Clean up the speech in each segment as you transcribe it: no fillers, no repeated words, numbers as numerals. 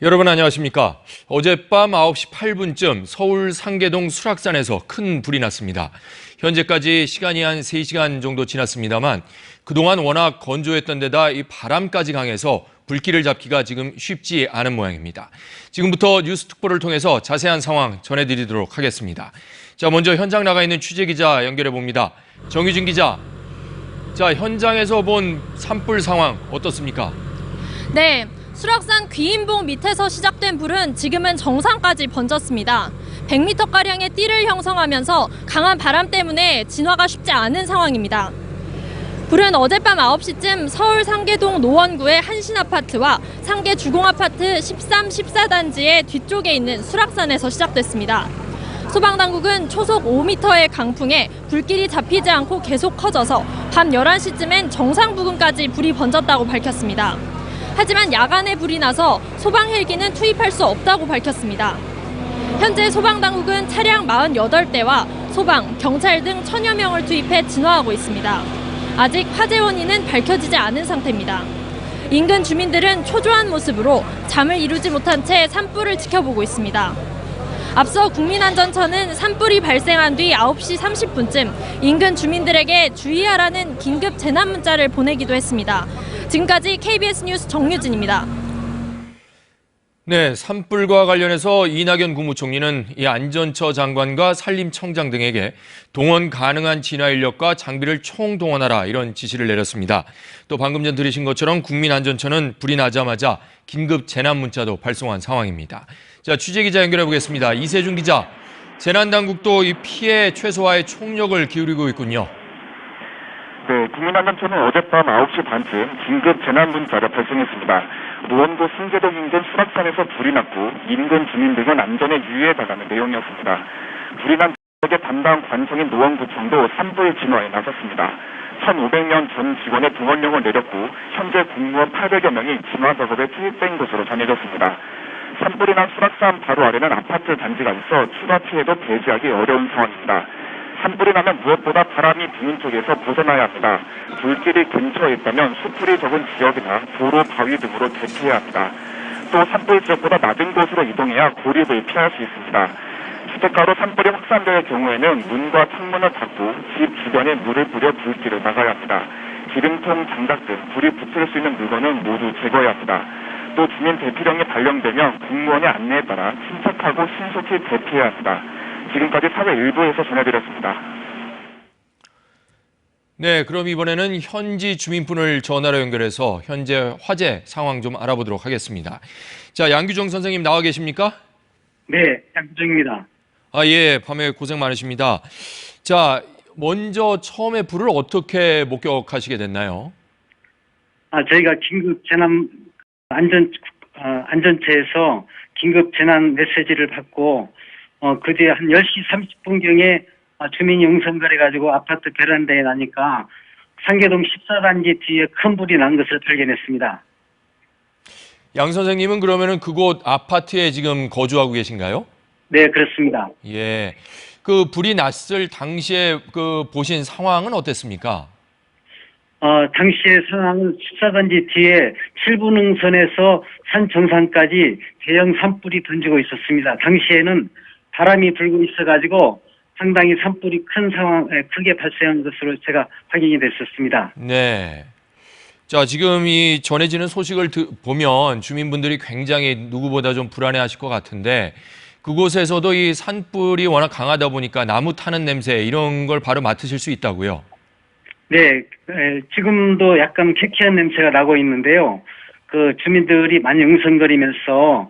여러분 안녕하십니까? 어젯밤 9시 8분쯤 서울 상계동 수락산에서 큰 불이 났습니다. 현재까지 시간이 한 3시간 정도 지났습니다만 그동안 워낙 건조했던 데다 이 바람까지 강해서 불길을 잡기가 지금 쉽지 않은 모양입니다. 지금부터 뉴스 특보를 통해서 자세한 상황 전해드리도록 하겠습니다. 자, 먼저 현장 나가 있는 취재기자 연결해 봅니다. 정유진 기자, 자, 현장에서 본 산불 상황 어떻습니까? 네, 수락산 귀인봉 밑에서 시작된 불은 지금은 정상까지 번졌습니다. 100m가량의 띠를 형성하면서 강한 바람 때문에 진화가 쉽지 않은 상황입니다. 불은 어젯밤 9시쯤 서울 상계동 노원구의 한신아파트와 상계주공아파트 13, 14단지의 뒤쪽에 있는 수락산에서 시작됐습니다. 소방당국은 초속 5m의 강풍에 불길이 잡히지 않고 계속 커져서 밤 11시쯤엔 정상 부근까지 불이 번졌다고 밝혔습니다. 하지만 야간에 불이 나서 소방 헬기는 투입할 수 없다고 밝혔습니다. 현재 소방당국은 차량 48대와 소방, 경찰 등 1000여 명을 투입해 진화하고 있습니다. 아직 화재 원인은 밝혀지지 않은 상태입니다. 인근 주민들은 초조한 모습으로 잠을 이루지 못한 채 산불을 지켜보고 있습니다. 앞서 국민안전처는 산불이 발생한 뒤 9시 30분쯤 인근 주민들에게 주의하라는 긴급 재난 문자를 보내기도 했습니다. 지금까지 KBS 뉴스 정유진입니다. 네, 산불과 관련해서 이낙연 국무총리는 이 안전처 장관과 산림청장 등에게 동원 가능한 진화 인력과 장비를 총동원하라 이런 지시를 내렸습니다. 또 방금 전 들으신 것처럼 국민안전처는 불이 나자마자 긴급 재난 문자도 발송한 상황입니다. 자, 취재기자 연결해 보겠습니다. 이세준 기자, 재난당국도 이 피해 최소화에 총력을 기울이고 있군요. 네, 국민안전처는 어젯밤 9시 반쯤 긴급 재난 문자를 발송했습니다. 노원구 신계동 인근 수락산에서 불이 났고 인근 주민 등은 안전에 유의해달라는 내용이었습니다. 불이 난 지역의 담당 관청인 노원구청도 산불 진화에 나섰습니다. 1,500명 전 직원의 동원령을 내렸고 현재 공무원 800여 명이 진화 작업에 투입된 것으로 전해졌습니다. 산불이 난 수락산 바로 아래는 아파트 단지가 있어 추가 피해도 배제하기 어려운 상황입니다. 산불이 나면 무엇보다 바람이 부는 쪽에서 벗어나야 합니다. 불길이 근처에 있다면 수풀이 적은 지역이나 도로, 바위 등으로 대피해야 합니다. 또 산불 지역보다 낮은 곳으로 이동해야 고립을 피할 수 있습니다. 주택가로 산불이 확산될 경우에는 문과 창문을 닫고 집 주변에 물을 뿌려 불길을 막아야 합니다. 기름통, 장작 등 불이 붙을 수 있는 물건은 모두 제거해야 합니다. 또 주민 대피령이 발령되면 공무원의 안내에 따라 침착하고 신속히 대피해야 합니다. 지금까지 사회 일부에서 전해드렸습니다. 네, 그럼 이번에는 현지 주민분을 전화로 연결해서 현재 화재 상황 좀 알아보도록 하겠습니다. 자, 양규정 선생님 나와 계십니까? 네, 양규정입니다. 아, 예, 밤에 고생 많으십니다. 자, 먼저 처음에 불을 어떻게 목격하시게 됐나요? 저희가 긴급 재난 안전처에서 긴급 재난 메시지를 받고 그 뒤에 한 10시 30분경에 주민이 응선거려가지고 아파트 베란다에 나니까 상계동 14단지 뒤에 큰 불이 난 것을 발견했습니다. 양 선생님은 그러면은 그곳 아파트에 지금 거주하고 계신가요? 네, 그렇습니다. 예. 그 불이 났을 당시에 그 보신 상황은 어땠습니까? 당시의 상황은 14단지 뒤에 7분 응선에서 산 정상까지 대형 산불이 번지고 있었습니다. 당시에는 바람이 불고 있어가지고 상당히 산불이 크게 발생한 것으로 제가 확인이 됐었습니다. 네. 자, 지금 이 전해지는 소식을 보면 주민분들이 굉장히 누구보다 좀 불안해하실 것 같은데 그곳에서도 이 산불이 워낙 강하다 보니까 나무 타는 냄새 이런 걸 바로 맡으실 수 있다고요? 네, 지금도 약간 쾌쾌한 냄새가 나고 있는데요. 그 주민들이 많이 응선거리면서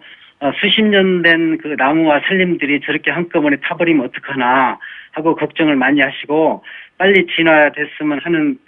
수십 년 된 그 나무와 산림들이 저렇게 한꺼번에 타버리면 어떡하나 하고 걱정을 많이 하시고 빨리 진화됐으면 하는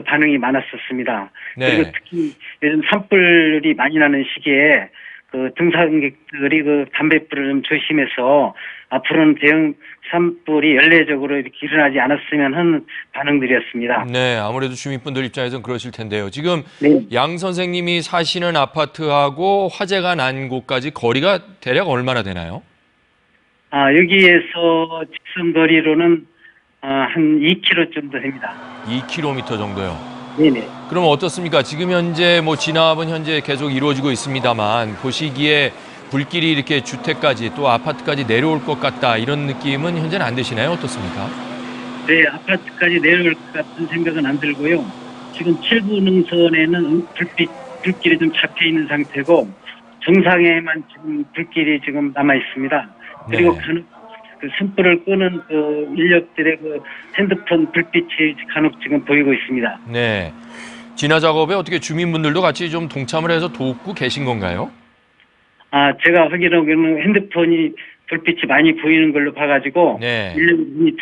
반응이 많았었습니다. 네. 그리고 특히 요즘 산불이 많이 나는 시기에 그 등산객들이 그 담뱃불을 좀 조심해서 앞으로는 대형 산불이 연례적으로 이렇게 일어나지 않았으면 하는 반응들이었습니다. 네, 아무래도 주민분들 입장에서는 그러실 텐데요. 지금 네. 양 선생님이 사시는 아파트하고 화재가 난 곳까지 거리가 대략 얼마나 되나요? 여기에서 직선 거리로는 한 2km 정도 됩니다. 2km 정도요. 네네. 그럼 어떻습니까? 지금 현재 뭐 진압은 현재 계속 이루어지고 있습니다만 보시기에 불길이 이렇게 주택까지 또 아파트까지 내려올 것 같다 이런 느낌은 현재는 안 드시나요? 어떻습니까? 네, 아파트까지 내려올 것 같은 생각은 안 들고요. 지금 7부 능선에는 불길이 좀 잡혀 있는 상태고 정상에만 지금 불길이 지금 남아 있습니다. 그리고 네. 간혹 그 산불을 끄는 그 인력들의 그 핸드폰 불빛이 간혹 지금 보이고 있습니다. 네. 진화 작업에 어떻게 주민분들도 같이 좀 동참을 해서 돕고 계신 건가요? 아, 제가 확인하기로는 핸드폰이 불빛이 많이 보이는 걸로 봐가지고 네. 인력이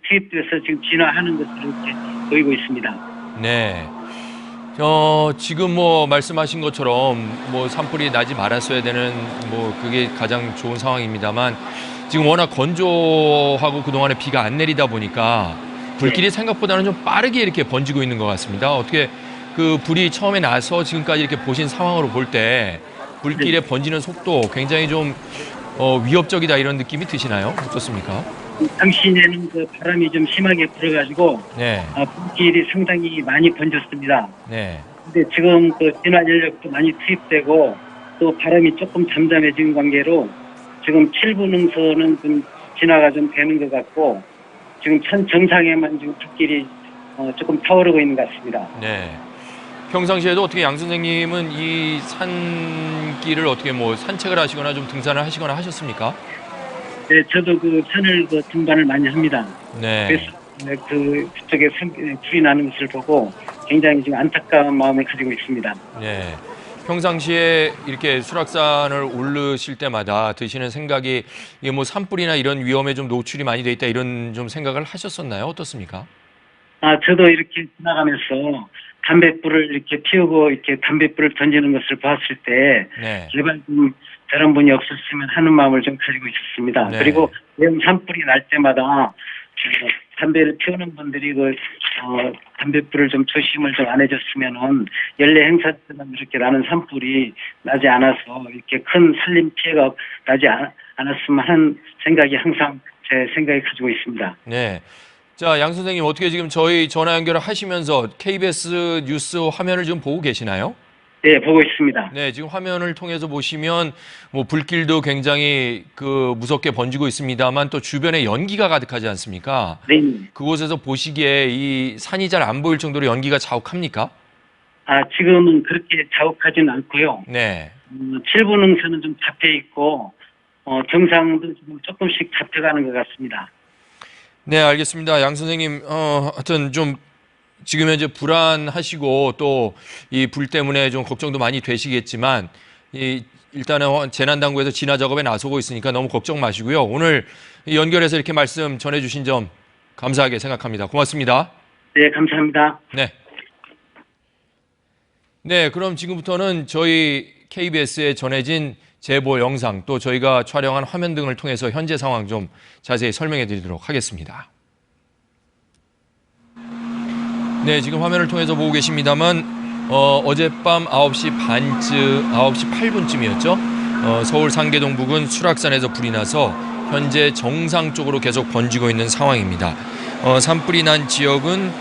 투입돼서 지금 진화하는 것으로 이렇게 보이고 있습니다. 네. 지금 뭐 말씀하신 것처럼 뭐 산불이 나지 말았어야 되는 뭐 그게 가장 좋은 상황입니다만 지금 워낙 건조하고 그동안에 비가 안 내리다 보니까 불길이 생각보다는 좀 빠르게 이렇게 번지고 있는 것 같습니다. 어떻게 그 불이 처음에 나서 지금까지 이렇게 보신 상황으로 볼 때 불길의 번지는 속도 굉장히 좀 위협적이다 이런 느낌이 드시나요? 어떻습니까? 당시에는 그 바람이 좀 심하게 불어가지고 네. 불길이 상당히 많이 번졌습니다. 네. 근데 지금 그 진화 인력도 많이 투입되고 또 바람이 조금 잠잠해진 관계로 지금 7부 능선은 좀 진화가 좀 되는 것 같고 지금 정상에만 지금 불길이 조금 타오르고 있는 것 같습니다. 네. 평상시에도 어떻게 양 선생님은 이 산길을 어떻게 뭐 산책을 하시거나 좀 등산을 하시거나 하셨습니까? 네, 저도 그 산을 그 등반을 많이 합니다. 네. 그래서 그쪽에 불이 나는 것을 보고 굉장히 지금 안타까운 마음을 가지고 있습니다. 네. 평상시에 이렇게 수락산을 오르실 때마다 드시는 생각이 이게 뭐 산불이나 이런 위험에 좀 노출이 많이 돼 있다 이런 좀 생각을 하셨었나요? 어떻습니까? 아, 저도 이렇게 지나가면서 담뱃불을 이렇게 피우고 이렇게 담뱃불을 던지는 것을 봤을 때 네. 제발 좀 저런 분이 없었으면 하는 마음을 좀 가지고 있었습니다. 네. 그리고 산불이 날 때마다 담배를 피우는 분들이 담뱃불을 좀 조심을 좀 안 해줬으면은 연례 행사 때만 이렇게 나는 산불이 나지 않아서 이렇게 큰 산림 피해가 나지 않았으면 하는 생각이 항상 제 생각이 가지고 있습니다. 네. 자, 양 선생님 어떻게 지금 저희 전화 연결을 하시면서 KBS 뉴스 화면을 좀 보고 계시나요? 네, 보고 있습니다. 네, 지금 화면을 통해서 보시면 뭐 불길도 굉장히 그 무섭게 번지고 있습니다만 또 주변에 연기가 가득하지 않습니까? 네. 그곳에서 보시기에 이 산이 잘 안 보일 정도로 연기가 자욱합니까? 아, 지금은 그렇게 자욱하지는 않고요. 네. 7부 능선은 좀 잡혀 있고 정상도 지금 조금씩 잡혀가는 것 같습니다. 네, 알겠습니다. 양 선생님, 하여튼 좀 지금 현재 불안하시고 또 이 불 때문에 좀 걱정도 많이 되시겠지만 일단은 재난당국에서 진화 작업에 나서고 있으니까 너무 걱정 마시고요. 오늘 연결해서 이렇게 말씀 전해주신 점 감사하게 생각합니다. 고맙습니다. 네, 감사합니다. 네. 네, 그럼 지금부터는 저희 KBS에 전해진 제보 영상 또 저희가 촬영한 화면 등을 통해서 현재 상황 좀 자세히 설명해 드리도록 하겠습니다. 네, 지금 화면을 통해서 보고 계십니다만 어젯밤 9시 8분쯤이었죠. 서울 상계동 부근 수락산에서 불이 나서 현재 정상 쪽으로 계속 번지고 있는 상황입니다. 산불이 난 지역은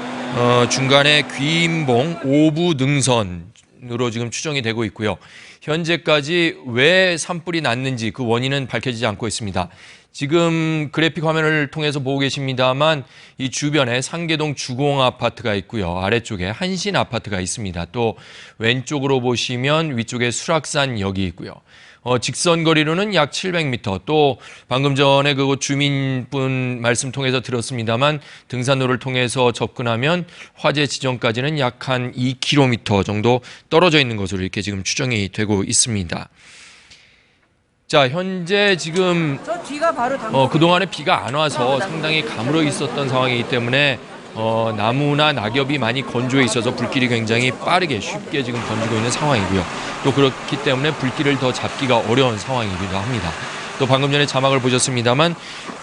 중간에 귀인봉 5부 능선으로 지금 추정이 되고 있고요. 현재까지 왜 산불이 났는지 그 원인은 밝혀지지 않고 있습니다. 지금 그래픽 화면을 통해서 보고 계십니다만 이 주변에 상계동 주공 아파트가 있고요. 아래쪽에 한신 아파트가 있습니다. 또 왼쪽으로 보시면 위쪽에 수락산역이 있고요. 직선 거리로는 약 700m, 또 방금 전에 그곳 주민분 말씀 통해서 들었습니다만 등산로를 통해서 접근하면 화재 지점까지는 약 한 2km 정도 떨어져 있는 것으로 이렇게 지금 추정이 되고 있습니다. 자, 현재 지금 그동안에 비가 안 와서 상당히 가물어 있었던 상황이기 때문에 나무나 낙엽이 많이 건조해 있어서 불길이 굉장히 빠르게 쉽게 지금 번지고 있는 상황이고요. 또 그렇기 때문에 불길을 더 잡기가 어려운 상황이기도 합니다. 또 방금 전에 자막을 보셨습니다만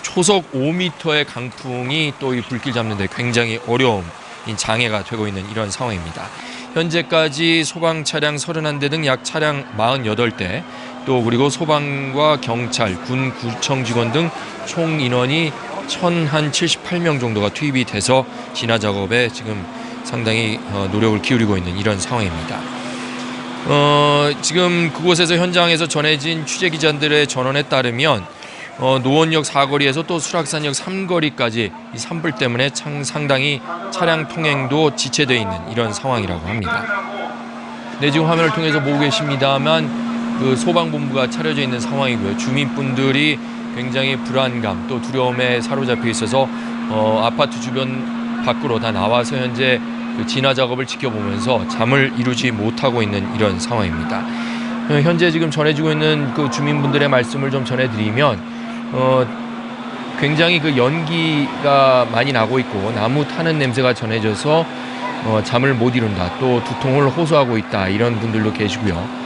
초속 5m의 강풍이 또 이 불길 잡는 데 굉장히 어려운 장애가 되고 있는 이런 상황입니다. 현재까지 소방 차량 31대 등 약 차량 48대 또 그리고 소방과 경찰, 군, 구청 직원 등 총 인원이 1,078명 정도가 투입이 돼서 진화 작업에 지금 상당히 노력을 기울이고 있는 이런 상황입니다. 지금 그곳에서 현장에서 전해진 취재기자들의 전원에 따르면 노원역 사거리에서 또 수락산역 3거리까지 이 산불 때문에 상당히 차량 통행도 지체되어 있는 이런 상황이라고 합니다. 네, 지금 화면을 통해서 보고 계십니다만 그 소방본부가 차려져 있는 상황이고요. 주민분들이 굉장히 불안감 또 두려움에 사로잡혀 있어서 아파트 주변 밖으로 다 나와서 현재 그 진화 작업을 지켜보면서 잠을 이루지 못하고 있는 이런 상황입니다. 현재 지금 전해지고 있는 그 주민분들의 말씀을 좀 전해드리면 굉장히 그 연기가 많이 나고 있고 나무 타는 냄새가 전해져서 잠을 못 이룬다, 또 두통을 호소하고 있다, 이런 분들도 계시고요.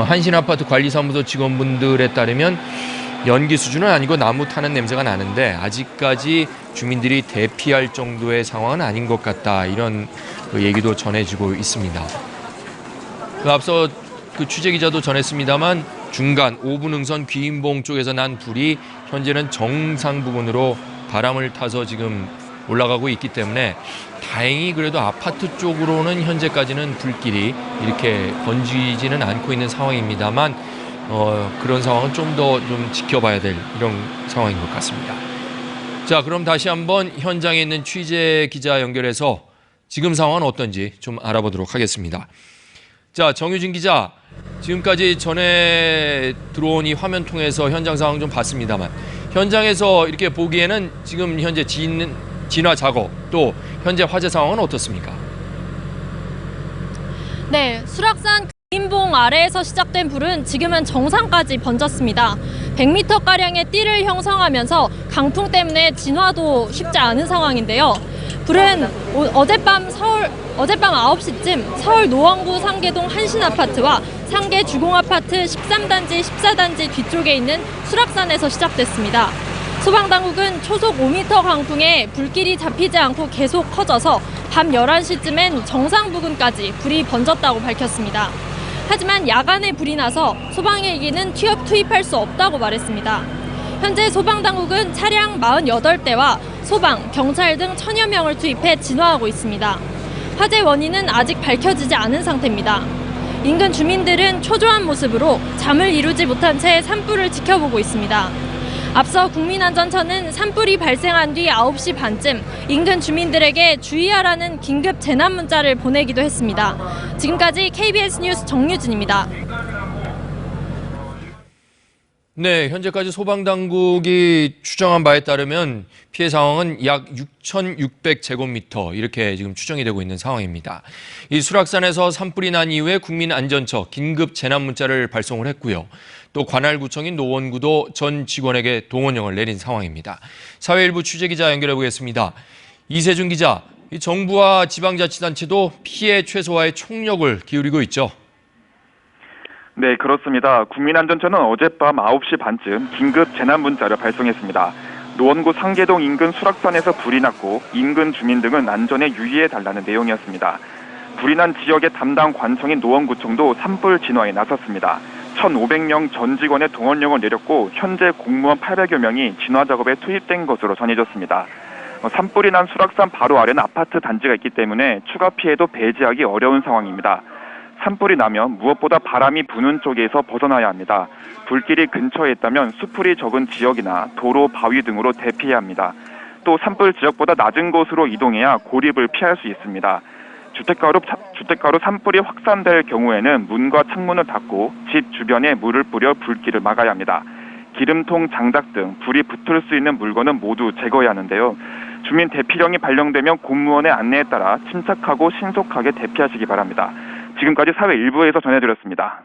한신아파트 관리사무소 직원분들에 따르면 연기 수준은 아니고 나무 타는 냄새가 나는데 아직까지 주민들이 대피할 정도의 상황은 아닌 것 같다, 이런 얘기도 전해지고 있습니다. 앞서 그 취재기자도 전했습니다만 중간 5분 능선 귀인봉 쪽에서 난 불이 현재는 정상 부근으로 바람을 타서 지금 올라가고 있기 때문에 다행히 그래도 아파트 쪽으로는 현재까지는 불길이 이렇게 번지지는 않고 있는 상황입니다만 그런 상황은 좀 더 좀 지켜봐야 될 이런 상황인 것 같습니다. 자, 그럼 다시 한번 현장에 있는 취재 기자 연결해서 지금 상황은 어떤지 좀 알아보도록 하겠습니다. 자, 정유진 기자, 지금까지 전에 들어온 이 화면 통해서 현장 상황 좀 봤습니다만 현장에서 이렇게 보기에는 지금 현재 진화 작업 또 현재 화재 상황은 어떻습니까? 네, 수락산 귀인봉 아래에서 시작된 불은 지금은 정상까지 번졌습니다. 100m가량의 띠를 형성하면서 강풍 때문에 진화도 쉽지 않은 상황인데요. 불은 어젯밤 9시쯤 서울 노원구 상계동 한신아파트와 상계 주공아파트 13단지, 14단지 뒤쪽에 있는 수락산에서 시작됐습니다. 소방당국은 초속 5m 강풍에 불길이 잡히지 않고 계속 커져서 밤 11시쯤엔 정상 부근까지 불이 번졌다고 밝혔습니다. 하지만 야간에 불이 나서 소방헬기는 투입할 수 없다고 말했습니다. 현재 소방당국은 차량 48대와 소방, 경찰 등 1000여 명을 투입해 진화하고 있습니다. 화재 원인은 아직 밝혀지지 않은 상태입니다. 인근 주민들은 초조한 모습으로 잠을 이루지 못한 채 산불을 지켜보고 있습니다. 앞서 국민안전처는 산불이 발생한 뒤 9시 반쯤 인근 주민들에게 주의하라는 긴급 재난 문자를 보내기도 했습니다. 지금까지 KBS 뉴스 정유진입니다. 네, 현재까지 소방당국이 추정한 바에 따르면 피해 상황은 약 6,600제곱미터 이렇게 지금 추정이 되고 있는 상황입니다. 이 수락산에서 산불이 난 이후에 국민안전처 긴급 재난 문자를 발송을 했고요. 또 관할구청인 노원구도 전 직원에게 동원령을 내린 상황입니다. 사회일부 취재기자 연결해 보겠습니다. 이세준 기자, 이 정부와 지방자치단체도 피해 최소화에 총력을 기울이고 있죠. 네, 그렇습니다. 국민안전처는 어젯밤 9시 반쯤 긴급 재난 문자를 발송했습니다. 노원구 상계동 인근 수락산에서 불이 났고 인근 주민 등은 안전에 유의해달라는 내용이었습니다. 불이 난 지역의 담당 관청인 노원구청도 산불 진화에 나섰습니다. 1,500명 전 직원의 동원령을 내렸고 현재 공무원 800여 명이 진화 작업에 투입된 것으로 전해졌습니다. 산불이 난 수락산 바로 아래는 아파트 단지가 있기 때문에 추가 피해도 배제하기 어려운 상황입니다. 산불이 나면 무엇보다 바람이 부는 쪽에서 벗어나야 합니다. 불길이 근처에 있다면 수풀이 적은 지역이나 도로, 바위 등으로 대피해야 합니다. 또 산불 지역보다 낮은 곳으로 이동해야 고립을 피할 수 있습니다. 주택가로 산불이 확산될 경우에는 문과 창문을 닫고 집 주변에 물을 뿌려 불길을 막아야 합니다. 기름통, 장작 등 불이 붙을 수 있는 물건은 모두 제거해야 하는데요. 주민 대피령이 발령되면 공무원의 안내에 따라 침착하고 신속하게 대피하시기 바랍니다. 지금까지 사회 일부에서 전해드렸습니다.